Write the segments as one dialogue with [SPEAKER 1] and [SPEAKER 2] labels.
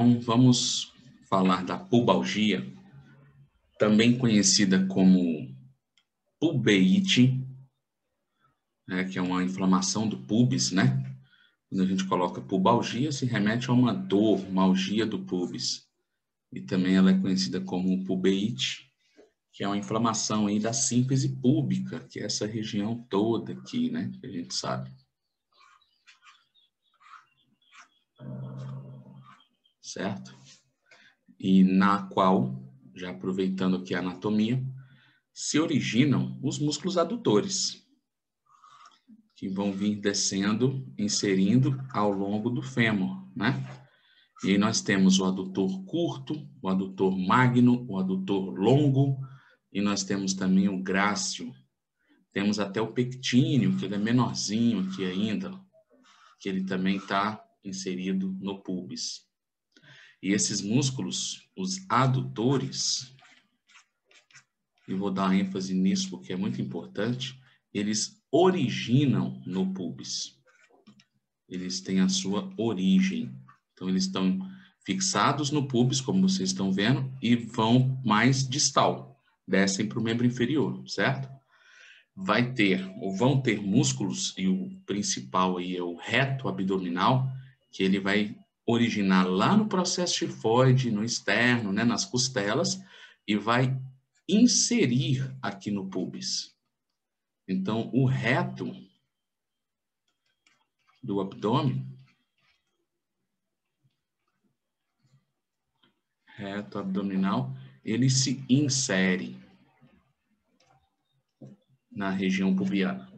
[SPEAKER 1] Então, vamos falar da pubalgia, também conhecida como pubeite, né, que é uma inflamação do pubis, né? Quando a gente coloca pubalgia, se remete a uma dor, uma algia do pubis. E também ela é conhecida como pubeite, que é uma inflamação aí da síntese púbica, que é essa região toda aqui, né? Que a gente sabe. Certo? E na qual, já aproveitando aqui a anatomia, se originam os músculos adutores, que vão vir descendo, inserindo ao longo do fêmur, né? E aí nós temos o adutor curto, o adutor magno, o adutor longo, e nós temos também o grácil. Temos até o pectíneo, que ele é menorzinho aqui ainda, que ele também está inserido no pubis. E esses músculos, os adutores, e vou dar ênfase nisso porque é muito importante, eles originam no pubis. Eles têm a sua origem. Então, eles estão fixados no pubis, como vocês estão vendo, e vão mais distal, descem para o membro inferior, certo? Vão ter músculos, e o principal aí é o reto abdominal, que ele vai originar lá no processo tifoide, no externo, né, nas costelas, e vai inserir aqui no pubis. Então, o reto do abdômen, reto abdominal, ele se insere na região pubiana.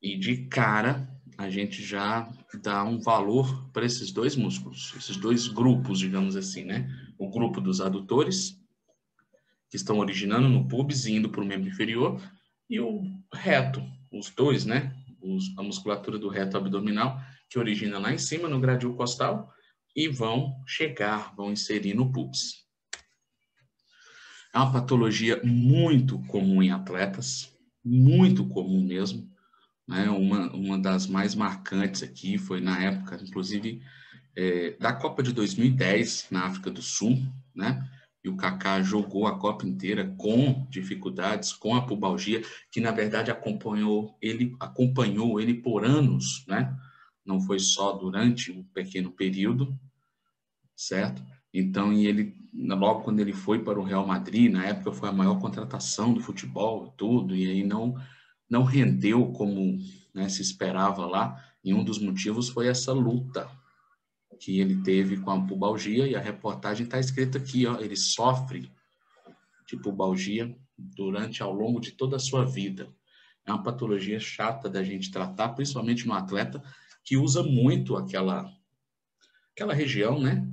[SPEAKER 1] E de cara, a gente já dá um valor para esses dois músculos, esses dois grupos, digamos assim, né? O grupo dos adutores, que estão originando no pubis e indo para o membro inferior, e o reto, os dois, né? A musculatura do reto abdominal, que origina lá em cima, no gradil costal, e vão inserir no pubis. É uma patologia muito comum em atletas, muito comum mesmo, né? Uma das mais marcantes aqui foi na época, inclusive, da Copa de 2010, na África do Sul, né? E o Kaká jogou a Copa inteira com dificuldades, com a pubalgia, que na verdade acompanhou ele por anos, né? Não foi só durante um pequeno período, certo? Então, logo quando ele foi para o Real Madrid, na época foi a maior contratação do futebol, tudo, e aí não rendeu como, né, se esperava lá, e um dos motivos foi essa luta que ele teve com a pubalgia, e a reportagem está escrita aqui, ó, ele sofre de pubalgia ao longo de toda a sua vida. É uma patologia chata da gente tratar, principalmente no atleta que usa muito aquela região, né?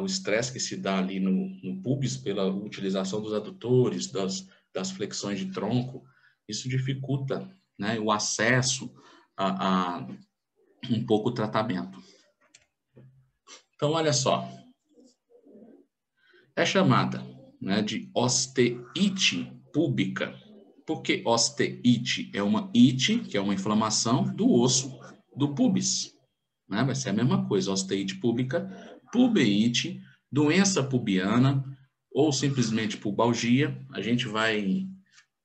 [SPEAKER 1] O estresse que se dá ali no pubis pela utilização dos adutores, das flexões de tronco, isso dificulta, né, o acesso a um pouco o tratamento. Então, olha só, é chamada, né, de osteite púbica. Por que osteite? É uma ite, que é uma inflamação do osso do pubis. Né? Vai ser a mesma coisa, osteite púbica, pubeite, doença pubiana ou simplesmente pubalgia. A gente vai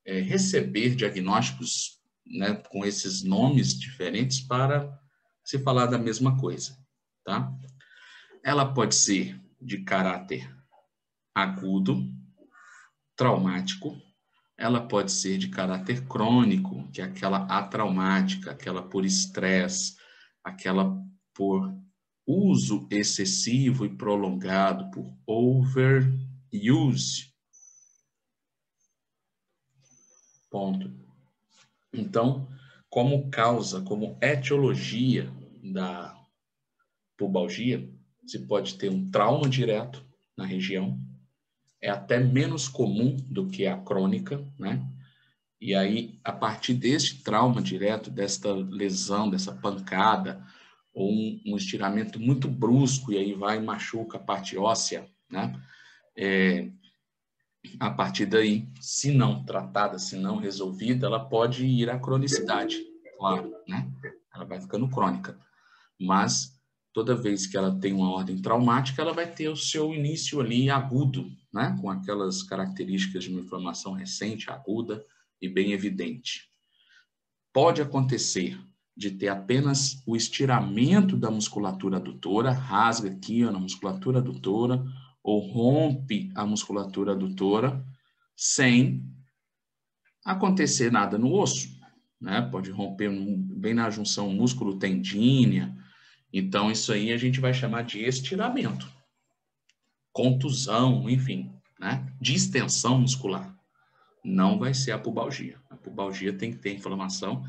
[SPEAKER 1] receber diagnósticos, né, com esses nomes diferentes para se falar da mesma coisa, tá? Ela pode ser de caráter agudo, traumático, ela pode ser de caráter crônico, que é aquela atraumática, aquela por estresse, aquela por uso excessivo e prolongado, por overuse. Ponto. Então, como causa, como etiologia da pubalgia, se pode ter um trauma direto na região, é até menos comum do que a crônica, né? E aí, a partir deste trauma direto, desta lesão, dessa pancada, ou um estiramento muito brusco, e aí vai e machuca a parte óssea, né? A partir daí, se não tratada, se não resolvida, ela pode ir à cronicidade, claro, né? Ela vai ficando crônica. Mas toda vez que ela tem uma ordem traumática, ela vai ter o seu início ali agudo, né? Com aquelas características de uma inflamação recente, aguda e bem evidente. Pode acontecer de ter apenas o estiramento da musculatura adutora, rasga aqui ó, na musculatura adutora, ou rompe a musculatura adutora, sem acontecer nada no osso, né? Pode romper bem na junção músculo-tendínea. Então, isso aí a gente vai chamar de estiramento, contusão, enfim, né? Distensão muscular. Não vai ser a pubalgia. A pubalgia tem que ter inflamação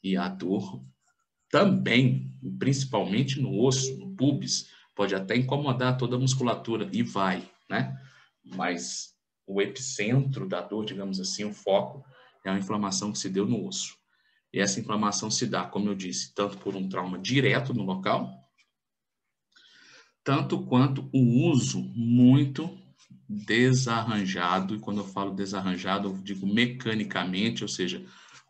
[SPEAKER 1] e a dor também, principalmente no osso, no pubis, pode até incomodar toda a musculatura e vai, né? Mas o epicentro da dor, digamos assim, o foco, é a inflamação que se deu no osso. E essa inflamação se dá, como eu disse, tanto por um trauma direto no local, tanto quanto o uso muito desarranjado, e quando eu falo desarranjado, eu digo mecanicamente, ou seja,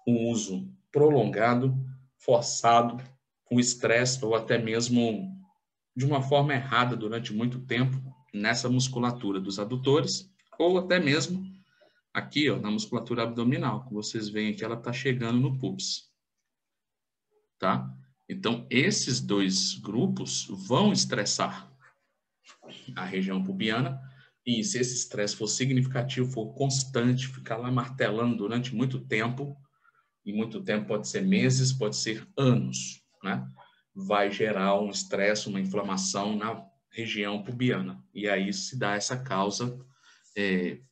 [SPEAKER 1] o uso prolongado, forçado, com estresse ou até mesmo de uma forma errada durante muito tempo nessa musculatura dos adutores, ou até mesmo aqui, ó, na musculatura abdominal, que vocês veem que ela está chegando no pubis, tá? Então, esses dois grupos vão estressar a região pubiana, e se esse estresse for significativo, for constante, ficar lá martelando durante muito tempo, e muito tempo pode ser meses, pode ser anos, né? Vai gerar um estresse, uma inflamação na região pubiana. E aí se dá essa causa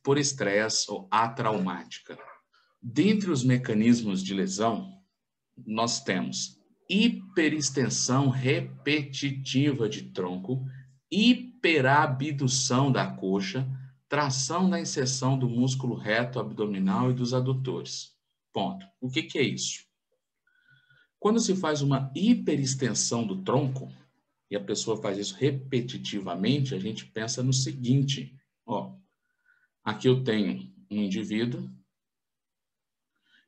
[SPEAKER 1] por estresse ou atraumática. Dentre os mecanismos de lesão, nós temos hiperextensão repetitiva de tronco, hiperabdução da coxa, tração da inserção do músculo reto abdominal e dos adutores. Ponto. O que é isso? Quando se faz uma hiperextensão do tronco, e a pessoa faz isso repetitivamente, a gente pensa no seguinte, ó, aqui eu tenho um indivíduo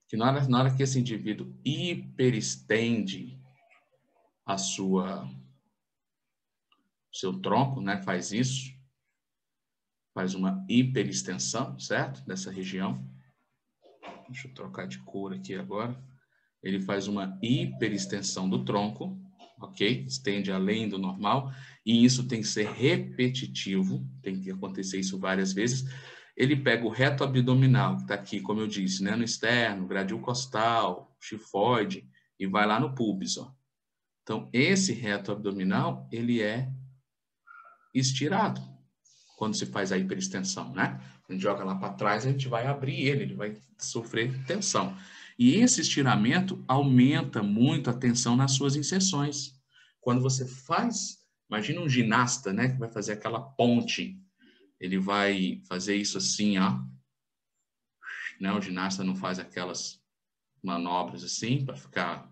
[SPEAKER 1] que na hora que esse indivíduo hiperestende seu tronco, né, faz isso, faz uma hiperextensão, certo? Dessa região. Deixa eu trocar de cor aqui agora. Ele faz uma hiperextensão do tronco, ok? Estende além do normal, e isso tem que ser repetitivo, tem que acontecer isso várias vezes. Ele pega o reto abdominal, que está aqui, como eu disse, né, no externo, gradil costal, chifoide, e vai lá no pubis, ó. Então, esse reto abdominal, ele é estirado quando se faz a hiperextensão, né? A gente joga lá para trás, a gente vai abrir ele vai sofrer tensão. E esse estiramento aumenta muito a tensão nas suas inserções. Quando você faz, imagina um ginasta, né, que vai fazer aquela ponte, ele vai fazer isso assim, ó. Né? O ginasta não faz aquelas manobras assim para ficar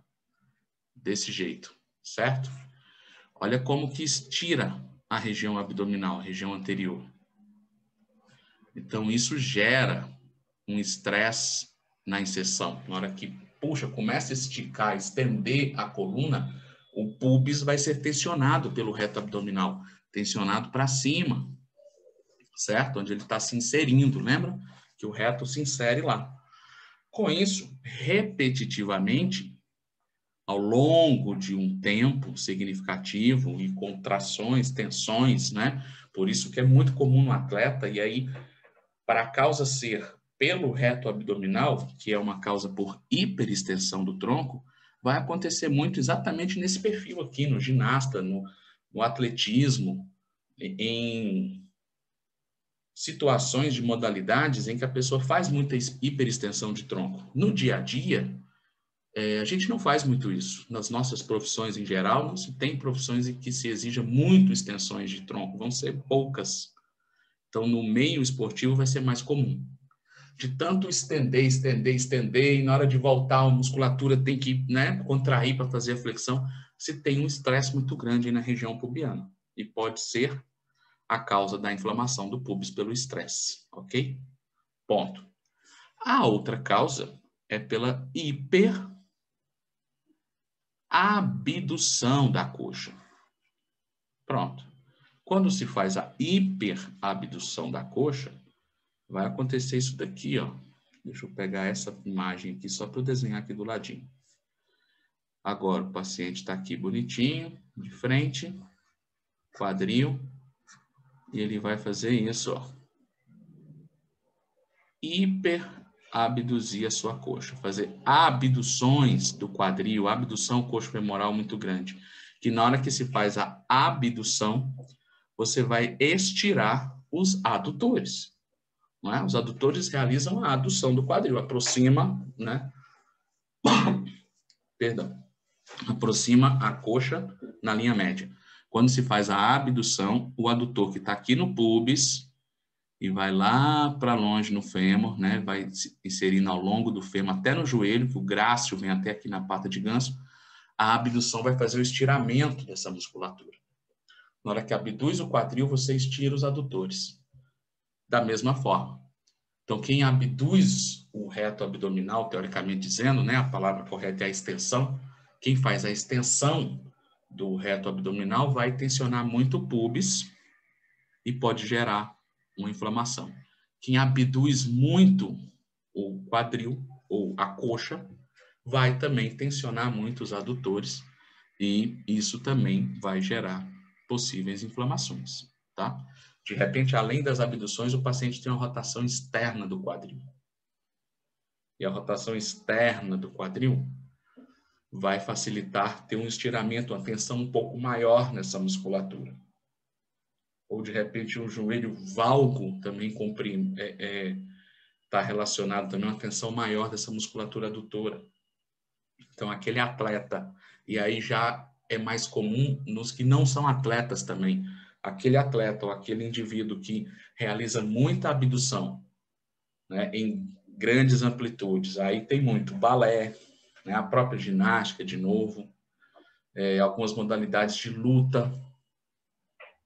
[SPEAKER 1] desse jeito, certo? Olha como que estira a região abdominal, a região anterior. Então, isso gera um estresse na inserção. Na hora que, puxa, começa a esticar, estender a coluna, o pubis vai ser tensionado pelo reto abdominal, tensionado para cima, certo? Onde ele está se inserindo, lembra? Que o reto se insere lá. Com isso, repetitivamente, ao longo de um tempo significativo e contrações, tensões, né? Por isso que é muito comum no atleta, e aí, para a causa ser pelo reto abdominal, que é uma causa por hiperextensão do tronco, vai acontecer muito exatamente nesse perfil aqui, no ginasta, no atletismo, em situações de modalidades em que a pessoa faz muita hiperextensão de tronco. No dia a dia, a gente não faz muito isso. Nas nossas profissões em geral, não se tem profissões em que se exija muito extensões de tronco, vão ser poucas. Então, no meio esportivo vai ser mais comum. De tanto estender, e na hora de voltar a musculatura tem que, né, contrair para fazer a flexão, se tem um estresse muito grande aí na região pubiana. E pode ser a causa da inflamação do pubis pelo estresse, ok? Ponto. A outra causa é pela hiperabdução da coxa. Pronto. Quando se faz a hiperabdução da coxa, vai acontecer isso daqui, ó. Deixa eu pegar essa imagem aqui só para eu desenhar aqui do ladinho. Agora o paciente está aqui bonitinho, de frente, quadril, e ele vai fazer isso, ó. Hiperabduzir a sua coxa, fazer abduções do quadril, abdução coxo-femoral muito grande, que na hora que se faz a abdução, você vai estirar os adutores. Não é? Os adutores realizam a adução do quadril, aproxima, né? Perdão, aproxima a coxa na linha média. Quando se faz a abdução, o adutor que está aqui no pubis e vai lá para longe no fêmur, né? Vai se inserindo ao longo do fêmur até no joelho, que o grácil vem até aqui na pata de ganso, a abdução vai fazer o estiramento dessa musculatura. Na hora que abduz o quadril, você estira os adutores. Da mesma forma. Então, quem abduz o reto abdominal, teoricamente dizendo, né, a palavra correta é a extensão, quem faz a extensão do reto abdominal vai tensionar muito o pubis e pode gerar uma inflamação. Quem abduz muito o quadril ou a coxa vai também tensionar muito os adutores e isso também vai gerar possíveis inflamações, tá? De repente, além das abduções, o paciente tem uma rotação externa do quadril. E a rotação externa do quadril vai facilitar ter um estiramento, uma tensão um pouco maior nessa musculatura. Ou, de repente, o joelho valgo também está relacionado também a uma tensão maior dessa musculatura adutora. Então, aquele atleta, e aí já é mais comum nos que não são atletas também, aquele atleta ou aquele indivíduo que realiza muita abdução, né, em grandes amplitudes, aí tem muito balé, né, a própria ginástica, de novo, algumas modalidades de luta,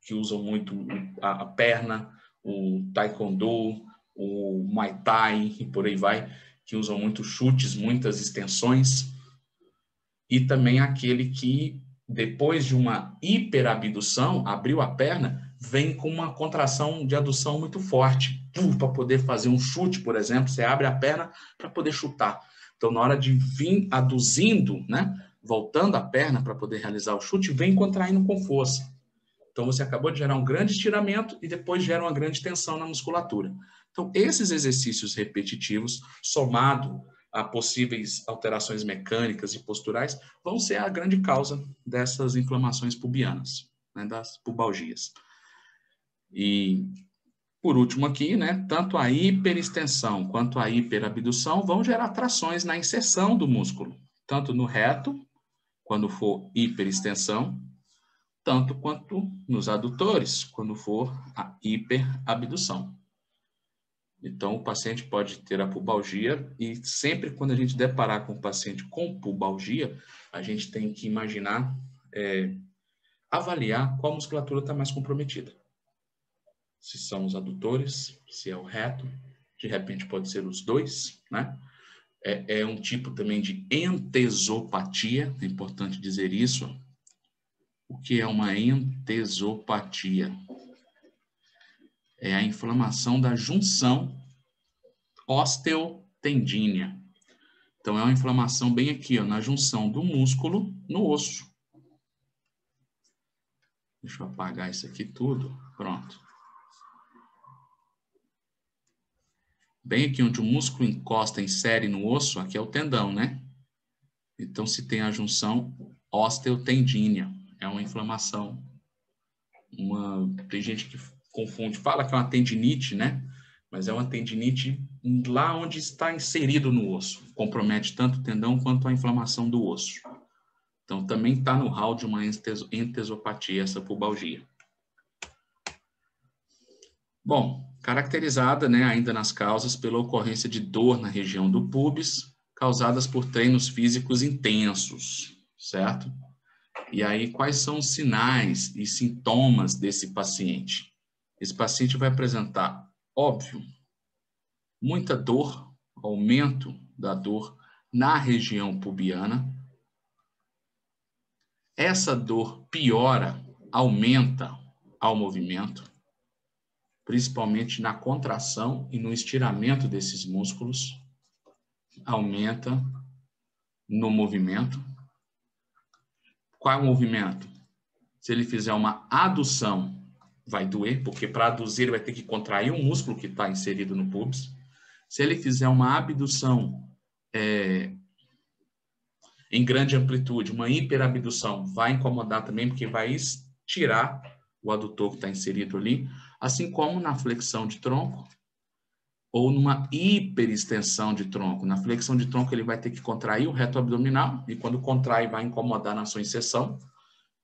[SPEAKER 1] que usam muito a perna, o taekwondo, o muay thai e por aí vai, que usam muito chutes, muitas extensões, e também aquele que, depois de uma hiperabdução, abriu a perna, vem com uma contração de adução muito forte, para poder fazer um chute, por exemplo, você abre a perna para poder chutar. Então, na hora de vir aduzindo, né, voltando a perna para poder realizar o chute, vem contraindo com força. Então, você acabou de gerar um grande estiramento e depois gera uma grande tensão na musculatura. Então, esses exercícios repetitivos, somado a possíveis alterações mecânicas e posturais, vão ser a grande causa dessas inflamações pubianas, né, das pubalgias. E, por último aqui, né, tanto a hiperextensão quanto a hiperabdução vão gerar trações na inserção do músculo, tanto no reto, quando for hiperextensão, tanto quanto nos adutores, quando for a hiperabdução. Então, o paciente pode ter a pubalgia e sempre quando a gente deparar com o paciente com pubalgia, a gente tem que imaginar, avaliar qual musculatura está mais comprometida. Se são os adutores, se é o reto, de repente pode ser os dois, né? É um tipo também de entesopatia, é importante dizer isso. O que é uma entesopatia? É a inflamação da junção osteotendínea. Então, é uma inflamação bem aqui, ó, na junção do músculo no osso. Deixa eu apagar isso aqui tudo. Pronto. Bem aqui onde o músculo encosta, insere no osso, aqui é o tendão, né? Então, se tem a junção osteotendínea, é uma inflamação. Tem gente que confunde, fala que é uma tendinite, né? Mas é uma tendinite lá onde está inserido no osso. Compromete tanto o tendão quanto a inflamação do osso. Então, também está no hall de uma entesopatia, essa pubalgia. Bom, caracterizada, né, ainda nas causas pela ocorrência de dor na região do pubis, causadas por treinos físicos intensos, certo? E aí, quais são os sinais e sintomas desse paciente? Esse paciente vai apresentar, óbvio, muita dor, aumento da dor na região pubiana. Essa dor piora aumenta ao movimento, principalmente na contração e no estiramento desses músculos, aumenta no movimento. Qual é o movimento? Se ele fizer uma adução, vai doer, porque para aduzir ele vai ter que contrair um músculo que está inserido no pubis. Se ele fizer uma abdução em grande amplitude, uma hiperabdução, vai incomodar também, porque vai estirar o adutor que está inserido ali, assim como na flexão de tronco ou numa hiperextensão de tronco. Na flexão de tronco ele vai ter que contrair o reto abdominal, e quando contrai vai incomodar na sua inserção,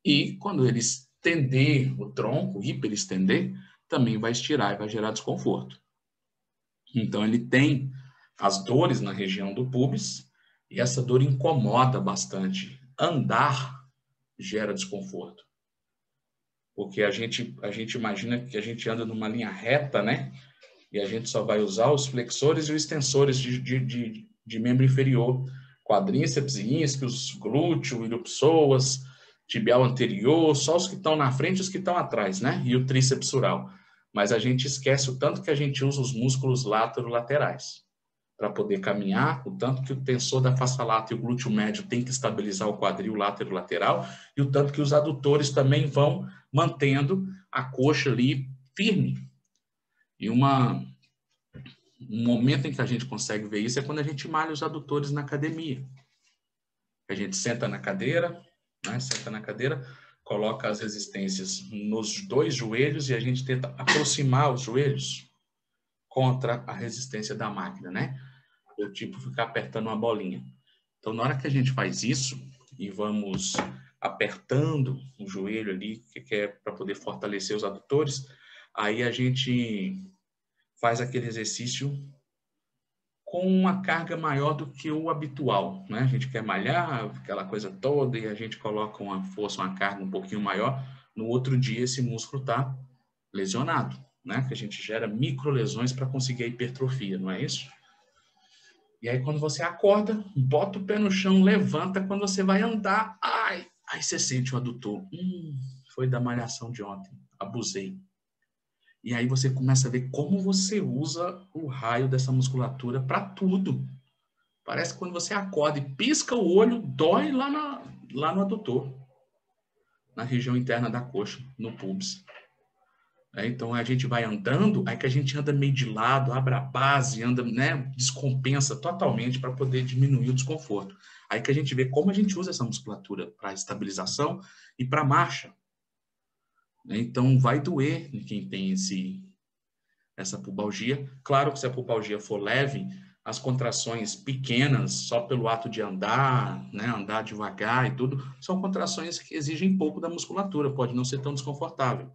[SPEAKER 1] e quando ele estender o tronco, hiperestender, também vai estirar e vai gerar desconforto. Então ele tem as dores na região do pubis, e essa dor incomoda bastante. Andar gera desconforto. Porque a gente imagina que a gente anda numa linha reta, né? E a gente só vai usar os flexores e os extensores de membro inferior. Quadríceps, isquios, glúteo, ilhopsoas, tibial anterior, só os que estão na frente e os que estão atrás, né? E o tríceps sural. Mas a gente esquece o tanto que a gente usa os músculos laterolaterais para poder caminhar, o tanto que o tensor da face lata e o glúteo médio tem que estabilizar o quadril laterolateral, e o tanto que os adutores também vão mantendo a coxa ali firme. E um momento em que a gente consegue ver isso é quando a gente malha os adutores na academia. A gente senta na cadeira, né? Senta na cadeira, coloca as resistências nos dois joelhos e a gente tenta aproximar os joelhos contra a resistência da máquina, né? Eu tipo ficar apertando uma bolinha. Então, na hora que a gente faz isso e vamos apertando o joelho ali, que é para poder fortalecer os adutores, aí a gente faz aquele exercício com uma carga maior do que o habitual, né? A gente quer malhar, aquela coisa toda, e a gente coloca uma força, uma carga um pouquinho maior. No outro dia, esse músculo está lesionado, né? Que a gente gera microlesões para conseguir a hipertrofia, não é isso? E aí, quando você acorda, bota o pé no chão, levanta, quando você vai andar, ai, aí você sente o adutor. Foi da malhação de ontem, abusei. E aí você começa a ver como você usa o raio dessa musculatura para tudo. Parece que quando você acorda e pisca o olho, dói lá no adutor, na região interna da coxa, no pubis. Então a gente vai andando, aí que a gente anda meio de lado, abre a base, anda, né, descompensa totalmente para poder diminuir o desconforto. Aí que a gente vê como a gente usa essa musculatura para estabilização e para marcha. Então vai doer em quem tem essa pubalgia. Claro que se a pubalgia for leve, as contrações pequenas, só pelo ato de andar, né, andar devagar e tudo, são contrações que exigem pouco da musculatura, pode não ser tão desconfortável.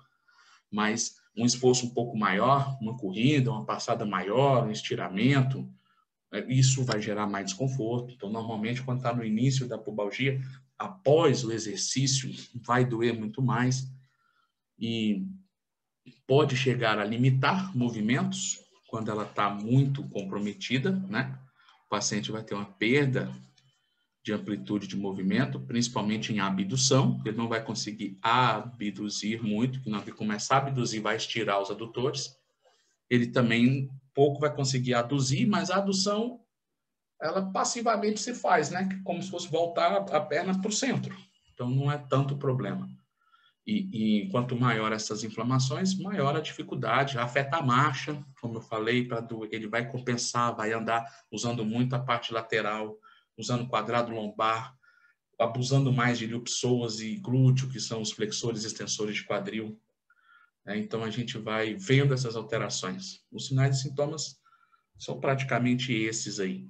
[SPEAKER 1] Mas um esforço um pouco maior, uma corrida, uma passada maior, um estiramento, isso vai gerar mais desconforto. Então, normalmente, quando está no início da pubalgia, após o exercício, vai doer muito mais e pode chegar a limitar movimentos quando ela está muito comprometida, né? O paciente vai ter uma perda de amplitude de movimento, principalmente em abdução, ele não vai conseguir abduzir muito, que na hora que começar a abduzir vai estirar os adutores. Ele também pouco vai conseguir aduzir, mas a adução, ela passivamente se faz, né? Como se fosse voltar a perna para o centro. Então não é tanto problema. E quanto maior essas inflamações, maior a dificuldade, afeta a marcha, como eu falei, ele vai compensar, vai andar usando muito a parte lateral, usando quadrado lombar, abusando mais de ilhopsoas e glúteo, que são os flexores e extensores de quadril. Então, a gente vai vendo essas alterações. Os sinais e sintomas são praticamente esses aí.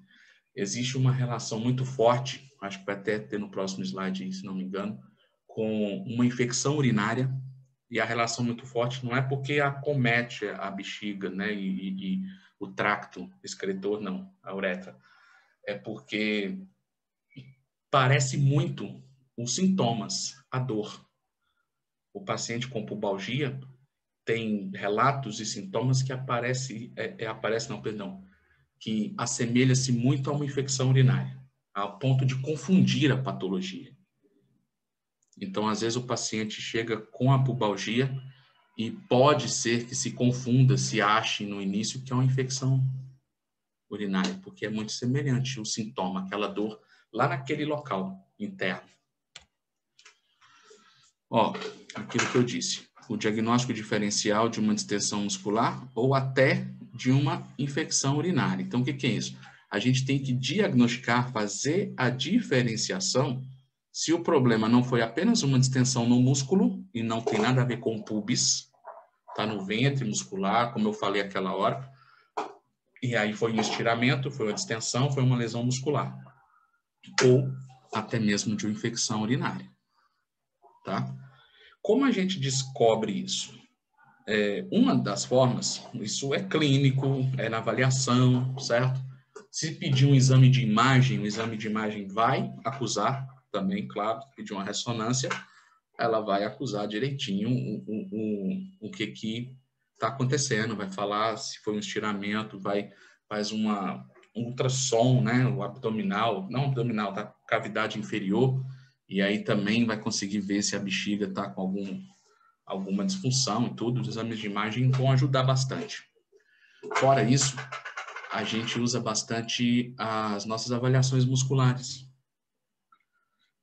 [SPEAKER 1] Existe uma relação muito forte, acho que vai até ter no próximo slide, se não me engano, com uma infecção urinária, e a relação muito forte não é porque acomete a bexiga, né, e o tracto excretor, não, a uretra. É porque parece muito os sintomas, a dor. O paciente com pubalgia tem relatos e sintomas que que assemelha-se muito a uma infecção urinária, ao ponto de confundir a patologia. Então, às vezes, o paciente chega com a pubalgia e pode ser que se confunda, se ache no início que é uma infecção urinária, porque é muito semelhante o sintoma, aquela dor lá naquele local interno. Ó, aquilo que eu disse, o diagnóstico diferencial de uma distensão muscular ou até de uma infecção urinária. Então, o que é isso? A gente tem que diagnosticar, fazer a diferenciação se o problema não foi apenas uma distensão no músculo e não tem nada a ver com o pubis, tá no ventre muscular, como eu falei aquela hora, e aí foi um estiramento, foi uma distensão, foi uma lesão muscular, ou até mesmo de uma infecção urinária, tá? Como a gente descobre isso? Uma das formas, isso é clínico, é na avaliação, certo? Se pedir um exame de imagem, o exame de imagem vai acusar também, claro, pedir uma ressonância, ela vai acusar direitinho o que está acontecendo, vai falar se foi um estiramento, faz um ultrassom, né, o abdominal, não abdominal, da cavidade inferior, e aí também vai conseguir ver se a bexiga está com alguma disfunção e tudo. Os exames de imagem vão ajudar bastante. Fora isso, a gente usa bastante as nossas avaliações musculares.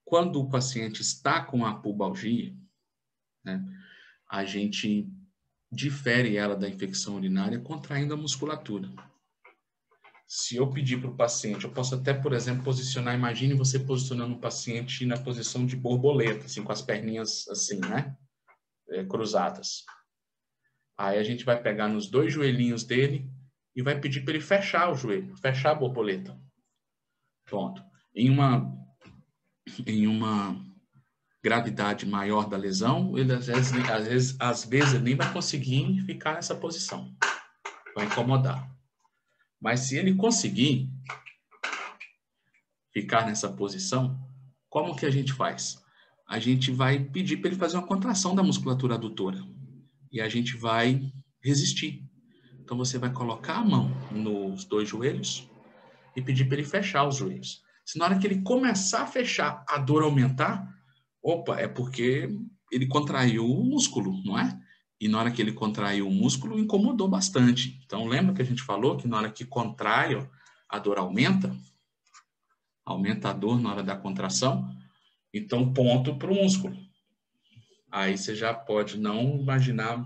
[SPEAKER 1] Quando o paciente está com a pubalgia, né, a gente difere ela da infecção urinária contraindo a musculatura. Se eu pedir para o paciente, eu posso até, por exemplo, posicionar, imagine você posicionando o paciente na posição de borboleta, assim, com as perninhas assim, né, cruzadas. Aí a gente vai pegar nos dois joelhinhos dele e vai pedir para ele fechar o joelho, fechar a borboleta. Pronto. Em uma gravidade maior da lesão, ele às vezes ele nem vai conseguir ficar nessa posição. Vai incomodar. Mas se ele conseguir ficar nessa posição, como que a gente faz? A gente vai pedir para ele fazer uma contração da musculatura adutora. E a gente vai resistir. Então, você vai colocar a mão nos dois joelhos e pedir para ele fechar os joelhos. Se na hora que ele começar a fechar, a dor aumentar, opa, é porque ele contraiu o músculo, não é? E na hora que ele contraiu o músculo, incomodou bastante. Então, lembra que a gente falou que na hora que contrai, a dor aumenta? Aumenta a dor na hora da contração? Então, ponto para o músculo. Aí você já pode não imaginar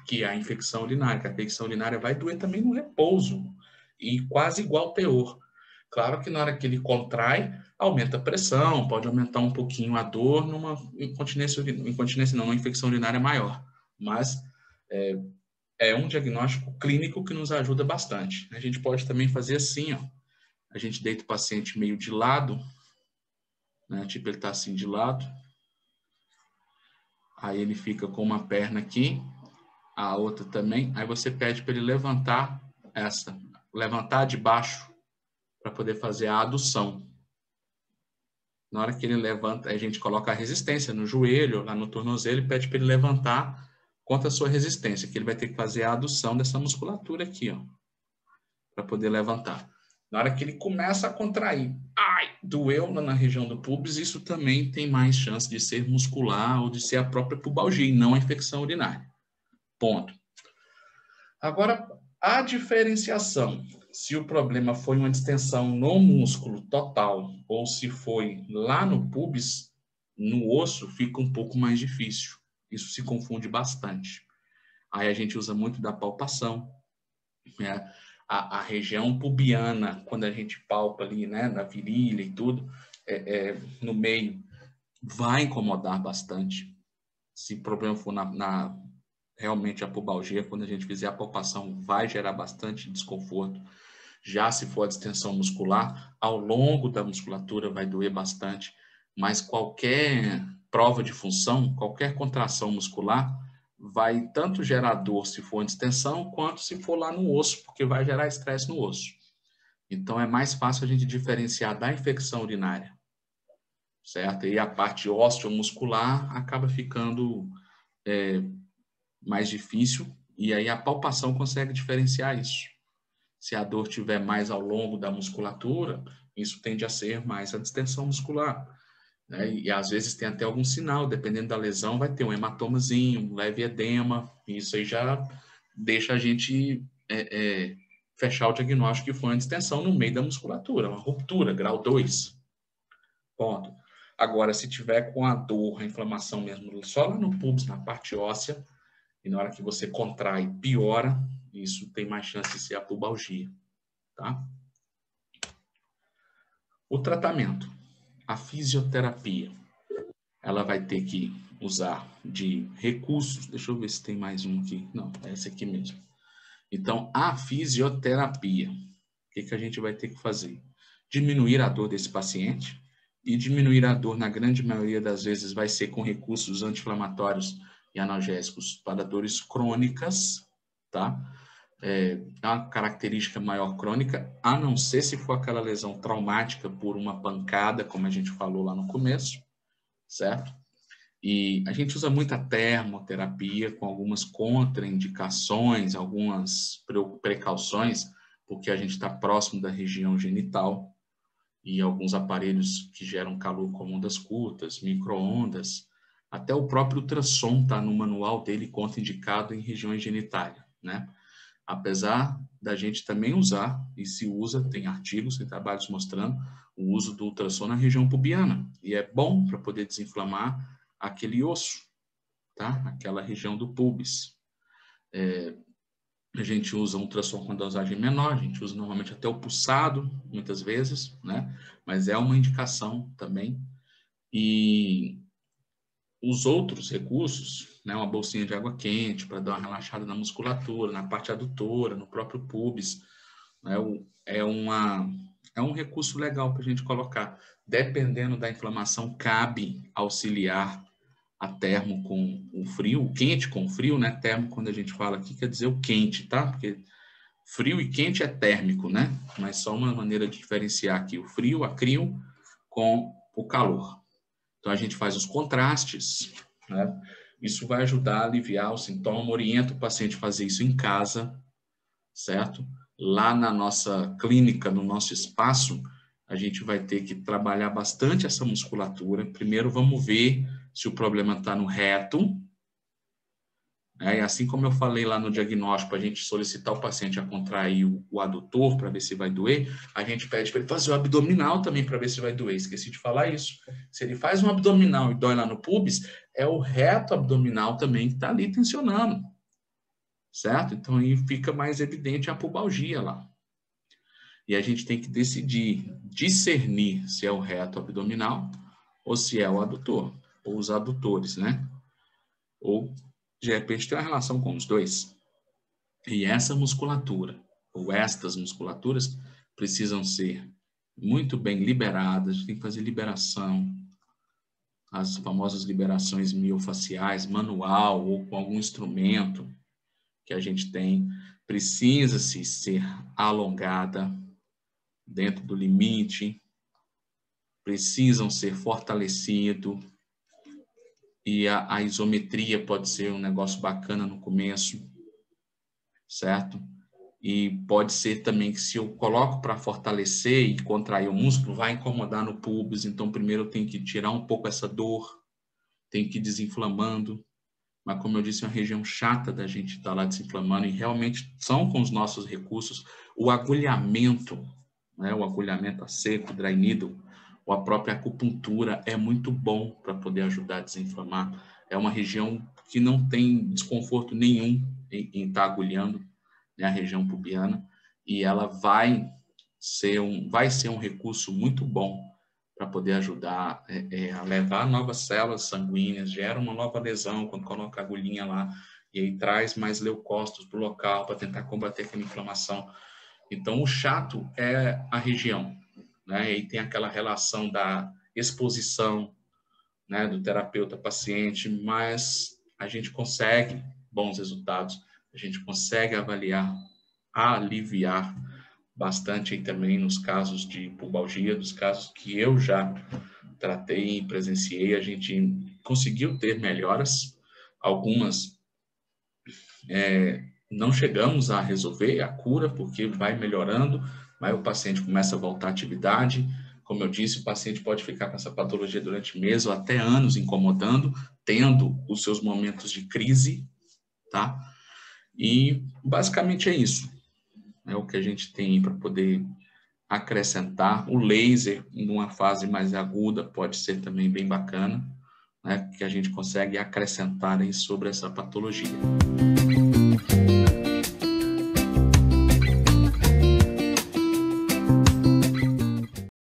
[SPEAKER 1] que a infecção urinária, que a infecção urinária vai doer também no repouso, e quase igual teor. Claro que na hora que ele contrai, aumenta a pressão, pode aumentar um pouquinho a dor numa incontinência não, numa infecção urinária maior. Mas é um diagnóstico clínico que nos ajuda bastante. A gente pode também fazer assim, ó. A gente deita o paciente meio de lado, né? Tipo, ele está assim de lado. Aí ele fica com uma perna aqui, a outra também. Aí você pede para ele levantar de baixo, para poder fazer a adução. Na hora que ele levanta, a gente coloca a resistência no joelho, lá no tornozelo, e pede para ele levantar contra a sua resistência, que ele vai ter que fazer a adução dessa musculatura aqui, ó, para poder levantar. Na hora que ele começa a contrair, doeu na região do pubis, isso também tem mais chance de ser muscular ou de ser a própria pubalgia, e não a infecção urinária. Ponto. Agora, a diferenciação, se o problema foi uma distensão no músculo total ou se foi lá no pubis, no osso, fica um pouco mais difícil. Isso se confunde bastante. Aí a gente usa muito da palpação, né? A região pubiana, quando a gente palpa ali, né, na virilha e tudo, no meio, vai incomodar bastante. Se o problema for realmente a pubalgia, quando a gente fizer a palpação, vai gerar bastante desconforto. Já se for a distensão muscular, ao longo da musculatura vai doer bastante, mas qualquer prova de função, qualquer contração muscular, vai tanto gerar dor se for uma distensão, quanto se for lá no osso, porque vai gerar estresse no osso. Então, é mais fácil a gente diferenciar da infecção urinária, certo? E a parte osteomuscular acaba ficando mais difícil, e aí a palpação consegue diferenciar isso. Se a dor estiver mais ao longo da musculatura, isso tende a ser mais a distensão muscular. né? E às vezes tem até algum sinal, dependendo da lesão, vai ter um hematomazinho, um leve edema, e isso aí já deixa a gente fechar o diagnóstico que foi uma distensão no meio da musculatura, uma ruptura, grau 2. Ponto. Agora, se tiver com a dor, a inflamação mesmo, só lá no pubis, na parte óssea, e na hora que você contrai, piora, isso tem mais chance de ser a pubalgia, tá? O tratamento, a fisioterapia, ela vai ter que usar de recursos, deixa eu ver se tem mais um aqui, não, é esse aqui mesmo. Então, a fisioterapia, o que a gente vai ter que fazer? Diminuir a dor desse paciente, e diminuir a dor, na grande maioria das vezes, vai ser com recursos anti-inflamatórios e analgésicos para dores crônicas, tá? É uma característica maior crônica, a não ser se for aquela lesão traumática por uma pancada, como a gente falou lá no começo, certo? E a gente usa muita termoterapia com algumas contraindicações, algumas precauções, porque a gente está próximo da região genital e alguns aparelhos que geram calor como ondas curtas, micro-ondas, até o próprio ultrassom está no manual dele contraindicado em regiões genitárias, né? Apesar da gente também usar, e se usa, tem artigos, tem trabalhos mostrando o uso do ultrassom na região pubiana, e é bom para poder desinflamar aquele osso, tá? Aquela região do pubis. A gente usa um ultrassom com dosagem menor, a gente usa normalmente até o pulsado, muitas vezes, né? Mas é uma indicação também. E os outros recursos, né? Uma bolsinha de água quente para dar uma relaxada na musculatura, na parte adutora, no próprio pubis, né? É um recurso legal para a gente colocar. Dependendo da inflamação, cabe auxiliar a termo com o frio, o quente com o frio, né? Termo, quando a gente fala aqui, quer dizer o quente, tá? Porque frio e quente é térmico, né? Mas só uma maneira de diferenciar aqui o frio, a crio, com o calor. Então, a gente faz os contrastes, né? Isso vai ajudar a aliviar o sintoma, orienta o paciente a fazer isso em casa, certo? Lá na nossa clínica, no nosso espaço, a gente vai ter que trabalhar bastante essa musculatura. Primeiro, vamos ver se o problema está no reto, né? E assim como eu falei lá no diagnóstico, a gente solicitar o paciente a contrair o adutor para ver se vai doer, a gente pede para ele fazer o abdominal também para ver se vai doer. Esqueci de falar isso. Se ele faz um abdominal e dói lá no pubis, é o reto abdominal também que está ali tensionando, certo? Então aí fica mais evidente a pubalgia lá. E a gente tem que decidir, discernir se é o reto abdominal ou se é o adutor, ou os adutores, né? Ou, de repente, tem uma relação com os dois. E essa musculatura, ou estas musculaturas, precisam ser muito bem liberadas, tem que fazer liberação, as famosas liberações miofaciais, manual ou com algum instrumento que a gente tem, precisa-se ser alongada dentro do limite, precisam ser fortalecidos, e a isometria pode ser um negócio bacana no começo, certo? E pode ser também que se eu coloco para fortalecer e contrair o músculo, vai incomodar no pubis, então primeiro eu tenho que tirar um pouco essa dor, tenho que ir desinflamando, mas como eu disse, é uma região chata da gente estar lá desinflamando, e realmente são com os nossos recursos, o agulhamento, né, o agulhamento a seco, dry needle, ou a própria acupuntura é muito bom para poder ajudar a desinflamar. É uma região que não tem desconforto nenhum em estar agulhando, né, a região pubiana, e ela vai ser um recurso muito bom para poder ajudar a levar novas células sanguíneas, gera uma nova lesão quando coloca a agulhinha lá, e aí traz mais leucócitos para o local para tentar combater aquela inflamação. Então, o chato é a região, né? E tem aquela relação da exposição, né, do terapeuta-paciente, mas a gente consegue bons resultados, a gente consegue aliviar bastante aí também nos casos de pubalgia, dos casos que eu já tratei e presenciei, a gente conseguiu ter melhoras, algumas não chegamos a resolver a cura, porque vai melhorando, mas o paciente começa a voltar à atividade, Como eu disse, o paciente pode ficar com essa patologia durante meses ou até anos incomodando, tendo os seus momentos de crise, tá? E basicamente é isso. É o que a gente tem para poder acrescentar. O laser, numa fase mais aguda, pode ser também bem bacana, né? Que a gente consegue acrescentar aí sobre essa patologia.